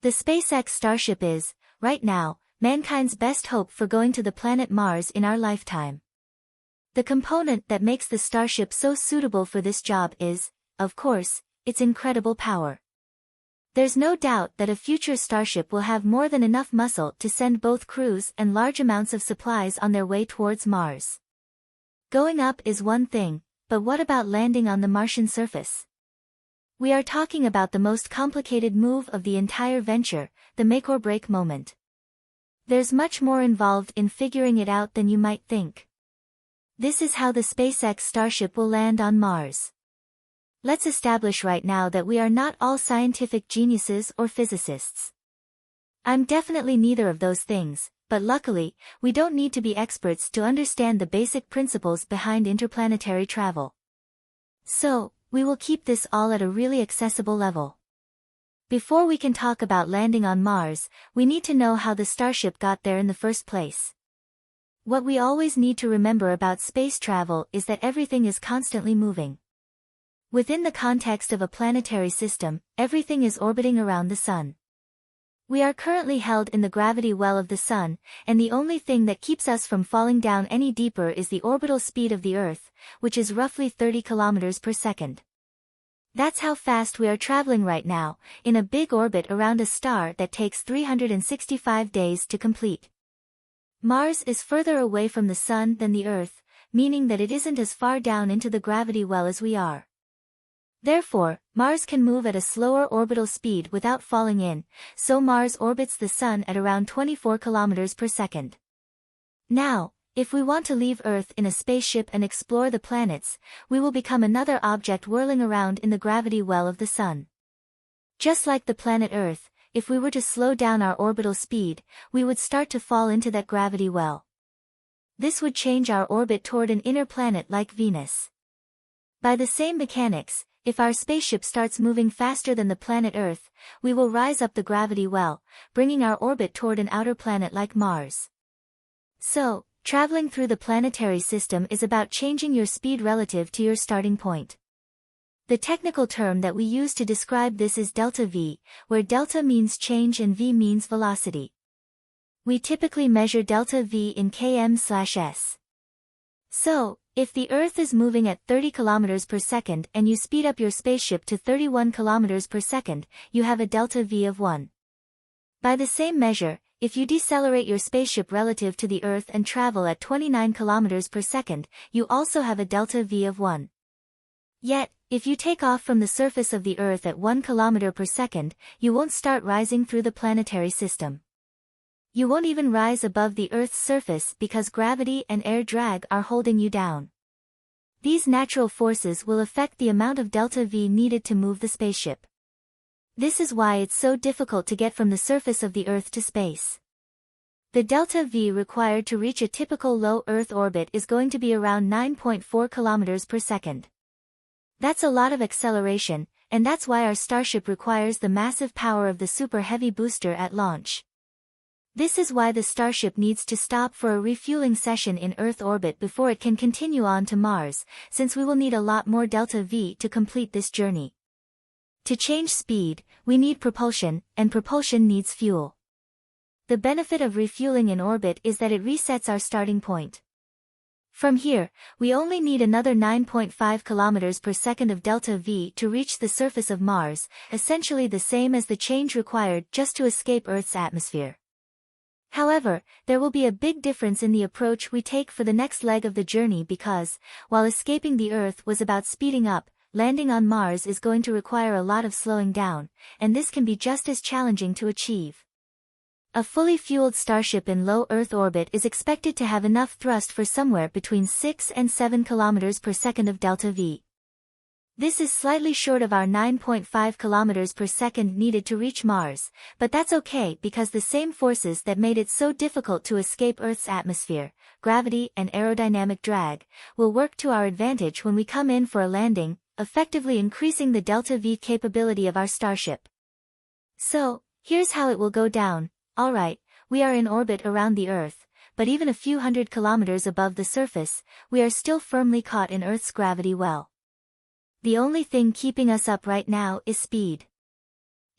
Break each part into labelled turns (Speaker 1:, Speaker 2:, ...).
Speaker 1: The SpaceX Starship is, right now, mankind's best hope for going to the planet Mars in our lifetime. The component that makes the Starship so suitable for this job is, of course, its incredible power. There's no doubt that a future Starship will have more than enough muscle to send both crews and large amounts of supplies on their way towards Mars. Going up is one thing, but what about landing on the Martian surface? We are talking about the most complicated move of the entire venture, the make-or-break moment. There's much more involved in figuring it out than you might think. This is how the SpaceX Starship will land on Mars. Let's establish right now that we are not all scientific geniuses or physicists. I'm definitely neither of those things, but luckily, we don't need to be experts to understand the basic principles behind interplanetary travel. So, we will keep this all at a really accessible level. Before we can talk about landing on Mars, we need to know how the Starship got there in the first place. What we always need to remember about space travel is that everything is constantly moving. Within the context of a planetary system, everything is orbiting around the Sun. We are currently held in the gravity well of the Sun, and the only thing that keeps us from falling down any deeper is the orbital speed of the Earth, which is roughly 30 kilometers per second. That's how fast we are traveling right now, in a big orbit around a star that takes 365 days to complete. Mars is further away from the Sun than the Earth, meaning that it isn't as far down into the gravity well as we are. Therefore, Mars can move at a slower orbital speed without falling in, so Mars orbits the Sun at around 24 kilometers per second. Now, if we want to leave Earth in a spaceship and explore the planets, we will become another object whirling around in the gravity well of the Sun. Just like the planet Earth, if we were to slow down our orbital speed, we would start to fall into that gravity well. This would change our orbit toward an inner planet like Venus. By the same mechanics, if our spaceship starts moving faster than the planet Earth, we will rise up the gravity well, bringing our orbit toward an outer planet like Mars. So, traveling through the planetary system is about changing your speed relative to your starting point. The technical term that we use to describe this is delta V, where delta means change and V means velocity. We typically measure delta V in km/s. So, if the Earth is moving at 30 kilometers per second and you speed up your spaceship to 31 kilometers per second, you have a delta V of 1. By the same measure, if you decelerate your spaceship relative to the Earth and travel at 29 kilometers per second, you also have a delta V of 1. Yet, if you take off from the surface of the Earth at 1 kilometer per second, you won't start rising through the planetary system. You won't even rise above the Earth's surface because gravity and air drag are holding you down. These natural forces will affect the amount of delta V needed to move the spaceship. This is why it's so difficult to get from the surface of the Earth to space. The delta V required to reach a typical low Earth orbit is going to be around 9.4 kilometers per second. That's a lot of acceleration, and that's why our Starship requires the massive power of the Super Heavy booster at launch. This is why the Starship needs to stop for a refueling session in Earth orbit before it can continue on to Mars, since we will need a lot more delta V to complete this journey. To change speed, we need propulsion, and propulsion needs fuel. The benefit of refueling in orbit is that it resets our starting point. From here, we only need another 9.5 kilometers per second of delta V to reach the surface of Mars, essentially the same as the change required just to escape Earth's atmosphere. However, there will be a big difference in the approach we take for the next leg of the journey because, while escaping the Earth was about speeding up, landing on Mars is going to require a lot of slowing down, and this can be just as challenging to achieve. A fully fueled Starship in low Earth orbit is expected to have enough thrust for somewhere between 6 and 7 kilometers per second of delta V. This is slightly short of our 9.5 kilometers per second needed to reach Mars, but that's okay because the same forces that made it so difficult to escape Earth's atmosphere, gravity and aerodynamic drag, will work to our advantage when we come in for a landing, effectively increasing the delta V capability of our Starship. So, here's how it will go down. Alright, we are in orbit around the Earth, but even a few hundred kilometers above the surface, we are still firmly caught in Earth's gravity well. The only thing keeping us up right now is speed.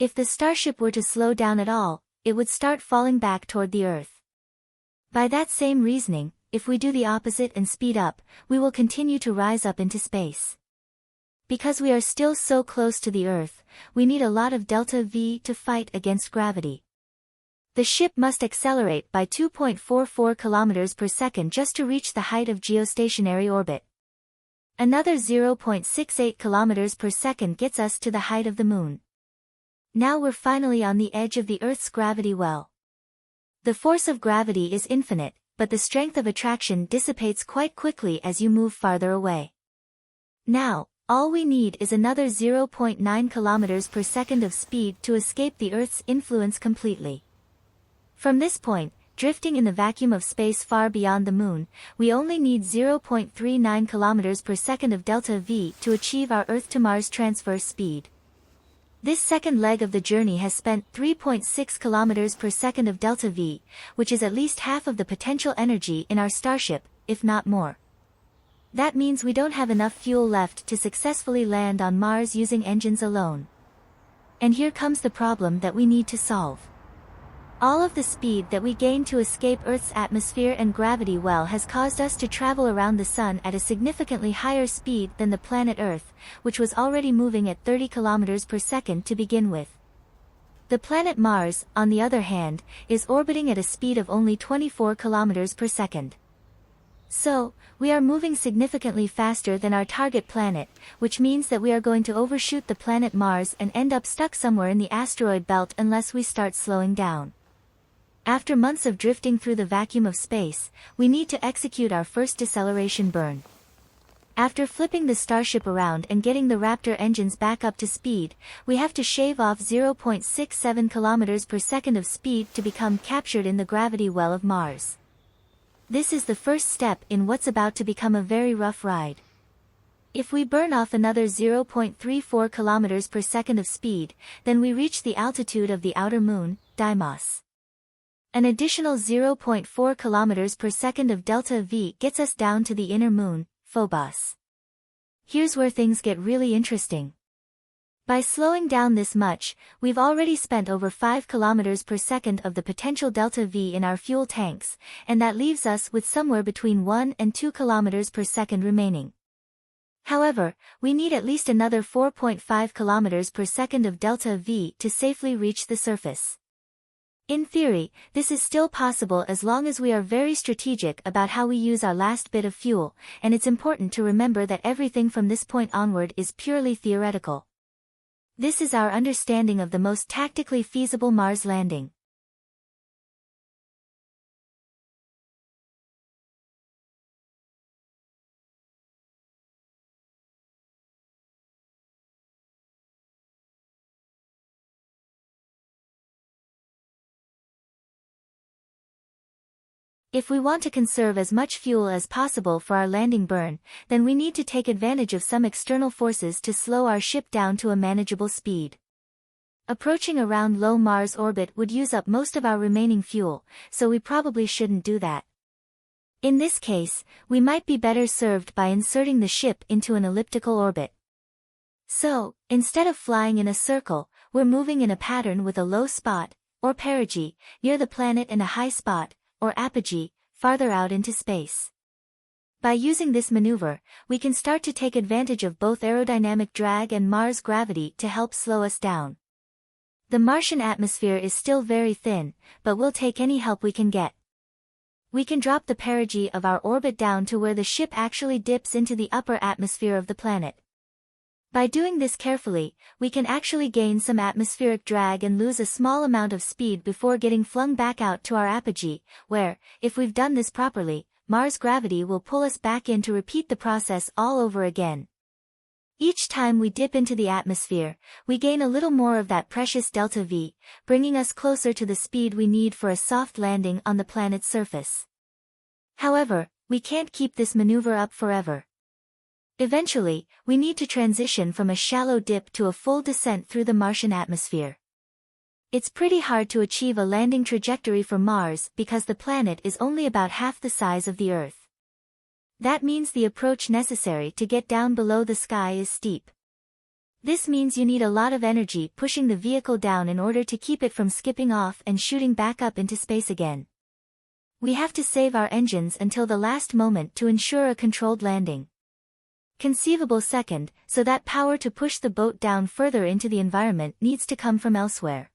Speaker 1: If the starship were to slow down at all, it would start falling back toward the Earth. By that same reasoning, if we do the opposite and speed up, we will continue to rise up into space. Because we are still so close to the Earth, we need a lot of delta V to fight against gravity. The ship must accelerate by 2.44 kilometers per second just to reach the height of geostationary orbit. Another 0.68 kilometers per second gets us to the height of the Moon. Now we're finally on the edge of the Earth's gravity well. The force of gravity is infinite, but the strength of attraction dissipates quite quickly as you move farther away. Now, all we need is another 0.9 kilometers per second of speed to escape the Earth's influence completely. From this point, drifting in the vacuum of space far beyond the Moon, we only need 0.39 kilometers per second of delta V to achieve our Earth-to-Mars transfer speed. This second leg of the journey has spent 3.6 kilometers per second of delta V, which is at least half of the potential energy in our starship, if not more. That means we don't have enough fuel left to successfully land on Mars using engines alone. And here comes the problem that we need to solve. All of the speed that we gain to escape Earth's atmosphere and gravity well has caused us to travel around the Sun at a significantly higher speed than the planet Earth, which was already moving at 30 kilometers per second to begin with. The planet Mars, on the other hand, is orbiting at a speed of only 24 kilometers per second. So, we are moving significantly faster than our target planet, which means that we are going to overshoot the planet Mars and end up stuck somewhere in the asteroid belt unless we start slowing down. After months of drifting through the vacuum of space, we need to execute our first deceleration burn. After flipping the Starship around and getting the Raptor engines back up to speed, we have to shave off 0.67 kilometers per second of speed to become captured in the gravity well of Mars. This is the first step in what's about to become a very rough ride. If we burn off another 0.34 kilometers per second of speed, then we reach the altitude of the outer moon, Deimos. An additional 0.4 kilometers per second of delta V gets us down to the inner moon, Phobos. Here's where things get really interesting. By slowing down this much, we've already spent over 5 kilometers per second of the potential delta V in our fuel tanks, and that leaves us with somewhere between 1 and 2 kilometers per second remaining. However, we need at least another 4.5 kilometers per second of delta V to safely reach the surface. In theory, this is still possible as long as we are very strategic about how we use our last bit of fuel, and it's important to remember that everything from this point onward is purely theoretical. This is our understanding of the most tactically feasible Mars landing. If we want to conserve as much fuel as possible for our landing burn, then we need to take advantage of some external forces to slow our ship down to a manageable speed. Approaching around low Mars orbit would use up most of our remaining fuel, so we probably shouldn't do that. In this case, we might be better served by inserting the ship into an elliptical orbit. So, instead of flying in a circle, we're moving in a pattern with a low spot, or perigee, near the planet and a high spot, or apogee, farther out into space. By using this maneuver, we can start to take advantage of both aerodynamic drag and Mars gravity to help slow us down. The Martian atmosphere is still very thin, but we'll take any help we can get. We can drop the perigee of our orbit down to where the ship actually dips into the upper atmosphere of the planet. By doing this carefully, we can actually gain some atmospheric drag and lose a small amount of speed before getting flung back out to our apogee, where, if we've done this properly, Mars gravity will pull us back in to repeat the process all over again. Each time we dip into the atmosphere, we gain a little more of that precious delta V, bringing us closer to the speed we need for a soft landing on the planet's surface. However, we can't keep this maneuver up forever. Eventually, we need to transition from a shallow dip to a full descent through the Martian atmosphere. It's pretty hard to achieve a landing trajectory for Mars because the planet is only about half the size of the Earth. That means the approach necessary to get down below the sky is steep. This means you need a lot of energy pushing the vehicle down in order to keep it from skipping off and shooting back up into space again. We have to save our engines until the last moment to ensure a controlled landing. Conceivable second, so that power to push the boat down further into the environment needs to come from elsewhere.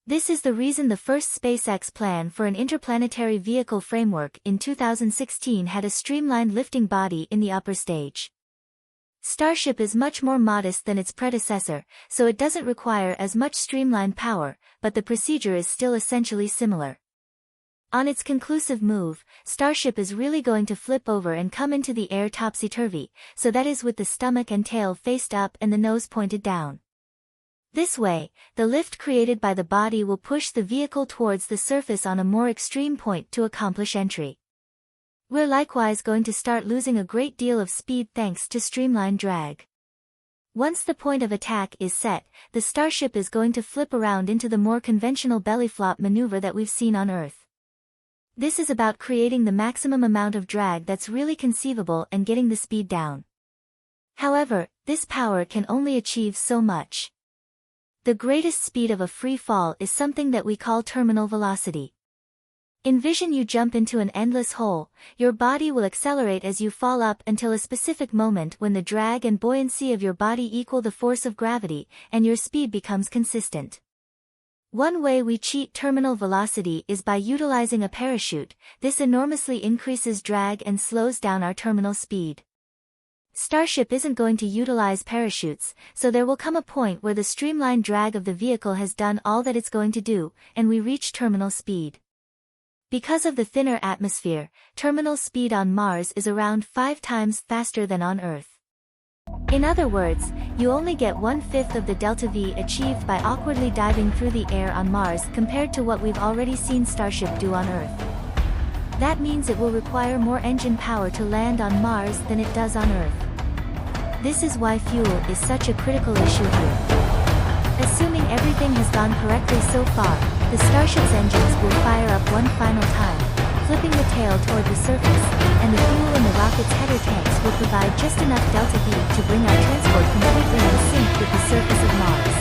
Speaker 1: This is the reason the first SpaceX plan for an interplanetary vehicle framework in 2016 had a streamlined lifting body in the upper stage. Starship is much more modest than its predecessor, so it doesn't require as much streamlined power, but the procedure is still essentially similar. On its conclusive move, Starship is really going to flip over and come into the air topsy-turvy, so that is with the stomach and tail faced up and the nose pointed down. This way, the lift created by the body will push the vehicle towards the surface on a more extreme point to accomplish entry. We're likewise going to start losing a great deal of speed thanks to streamlined drag. Once the point of attack is set, the Starship is going to flip around into the more conventional belly flop maneuver that we've seen on Earth. This is about creating the maximum amount of drag that's really conceivable and getting the speed down. However, this power can only achieve so much. The greatest speed of a free fall is something that we call terminal velocity. Envision you jump into an endless hole. Your body will accelerate as you fall up until a specific moment when the drag and buoyancy of your body equal the force of gravity, and your speed becomes consistent. One way we cheat terminal velocity is by utilizing a parachute. This enormously increases drag and slows down our terminal speed. Starship isn't going to utilize parachutes, so there will come a point where the streamlined drag of the vehicle has done all that it's going to do, and we reach terminal speed. Because of the thinner atmosphere, terminal speed on Mars is around 5 times faster than on Earth. In other words, you only get 1/5 of the delta V achieved by awkwardly diving through the air on Mars compared to what we've already seen Starship do on Earth. That means it will require more engine power to land on Mars than it does on Earth. This is why fuel is such a critical issue here. Assuming everything has gone correctly so far, the Starship's engines will fire up one final time, flipping the tail toward the surface, and the fuel in the rocket's header tanks will provide just enough delta V to bring our transport completely in sync with the surface of Mars.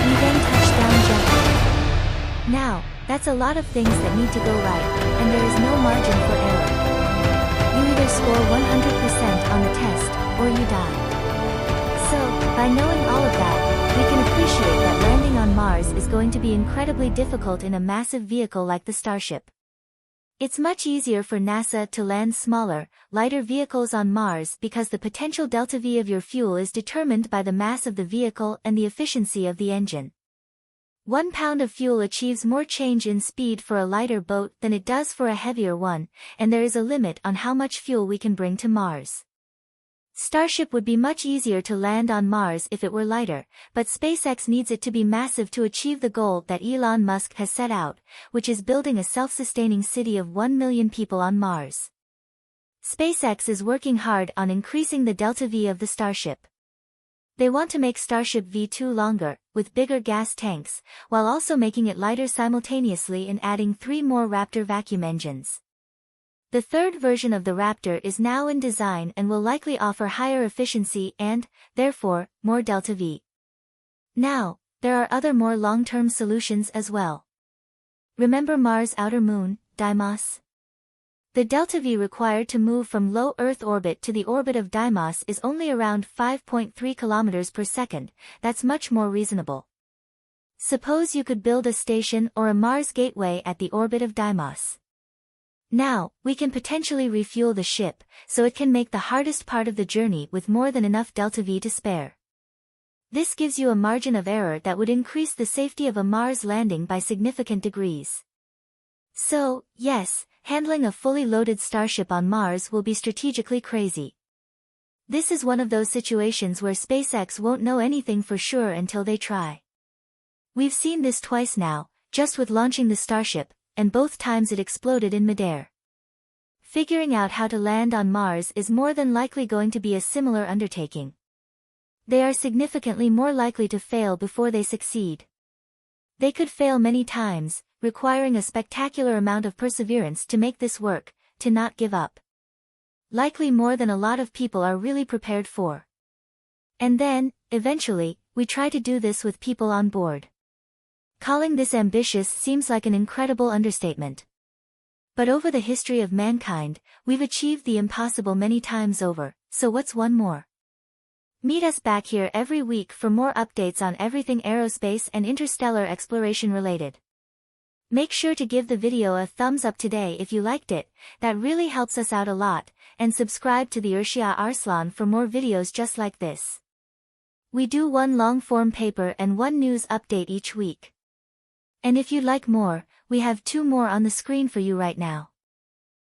Speaker 1: We then touch down gently. Now, that's a lot of things that need to go right, and there is no margin for error. You either score 100% on the test, or you die. So, by knowing all of that, we can appreciate that landing on Mars is going to be incredibly difficult in a massive vehicle like the Starship. It's much easier for NASA to land smaller, lighter vehicles on Mars because the potential delta V of your fuel is determined by the mass of the vehicle and the efficiency of the engine. 1 pound of fuel achieves more change in speed for a lighter boat than it does for a heavier one, and there is a limit on how much fuel we can bring to Mars. Starship would be much easier to land on Mars if it were lighter, but SpaceX needs it to be massive to achieve the goal that Elon Musk has set out, which is building a self-sustaining city of 1 million people on Mars. SpaceX is working hard on increasing the delta V of the Starship. They want to make Starship V2 longer, with bigger gas tanks, while also making it lighter simultaneously and adding 3 more Raptor vacuum engines. The third version of the Raptor is now in design and will likely offer higher efficiency and, therefore, more delta V. Now, there are other more long-term solutions as well. Remember Mars' outer moon, Deimos? The delta V required to move from low Earth orbit to the orbit of Deimos is only around 5.3 kilometers per second. That's much more reasonable. Suppose you could build a station or a Mars gateway at the orbit of Deimos. Now, we can potentially refuel the ship, so it can make the hardest part of the journey with more than enough delta V to spare. This gives you a margin of error that would increase the safety of a Mars landing by significant degrees. So, yes, handling a fully loaded Starship on Mars will be strategically crazy. This is one of those situations where SpaceX won't know anything for sure until they try. We've seen this twice now, just with launching the Starship, and both times it exploded in midair. Figuring out how to land on Mars is more than likely going to be a similar undertaking. They are significantly more likely to fail before they succeed. They could fail many times, requiring a spectacular amount of perseverance to make this work, to not give up. Likely more than a lot of people are really prepared for. And then, Eventually, we try to do this with people on board. Calling this ambitious seems like an incredible understatement. But over the history of mankind, we've achieved the impossible many times over, so what's one more? Meet us back here every week for more updates on everything aerospace and interstellar exploration related. Make sure to give the video a thumbs up today if you liked it, that really helps us out a lot, and subscribe to the Urshia Arslan for more videos just like this. We do one long-form paper and one news update each week. And if you'd like more, we have 2 more on the screen for you right now.